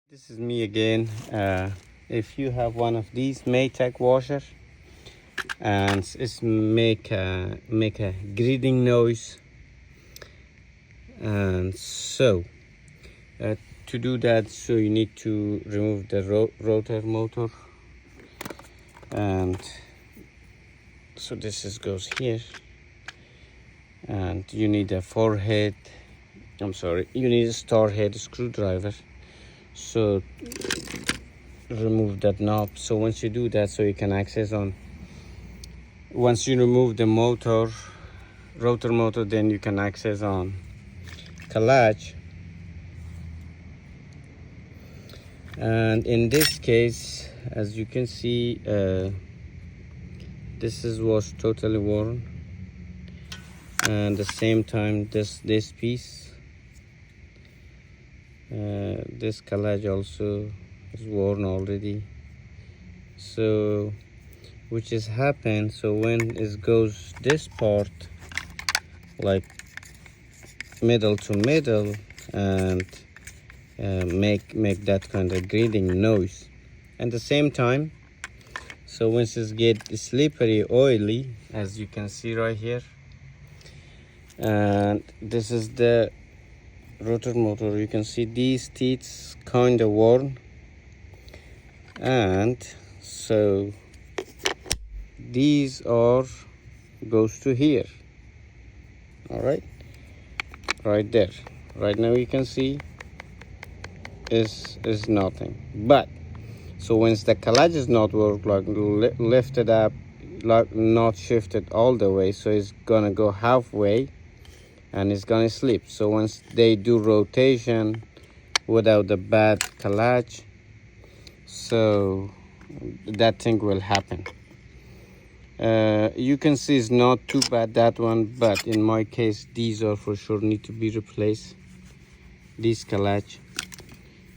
This is me again. If you have one of these Maytag washer and it's make a grating noise, and so to do that, so you need to remove the rotor motor, and so this goes here, and you need a you need a star head screwdriver. So remove that knob. So once you do that, so you can access on, once you remove the rotor motor, then you can access on clutch. And in this case, as you can see, this was totally worn, and at the same time this piece, this clutch also is worn already. So which has happened, so when it goes this part like middle to middle and make that kind of grating noise. At the same time, so once it get slippery, oily, as you can see right here, and this is the rotor motor, you can see these teeth kind of worn, and so these goes to here. All right, right there. Right now you can see is nothing. But so once the clutch is not work, like lifted up, like not shifted all the way, so it's gonna go halfway and it's gonna slip. So once they do rotation without the bad clutch, so that thing will happen. You can see it's not too bad, that one, but in my case these are for sure need to be replaced, this clutch.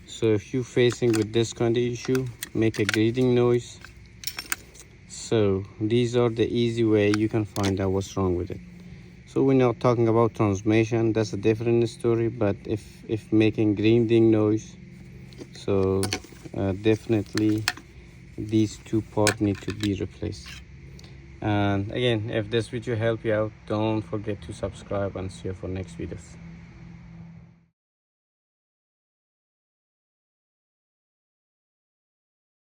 So if you're facing with this kind of issue, make a grating noise, so these are the easy way you can find out what's wrong with it. So we're not talking about transmission, that's a different story, but if making grating noise, so definitely these two parts need to be replaced. And again, if this video helped you out, don't forget to subscribe, and see you for next videos.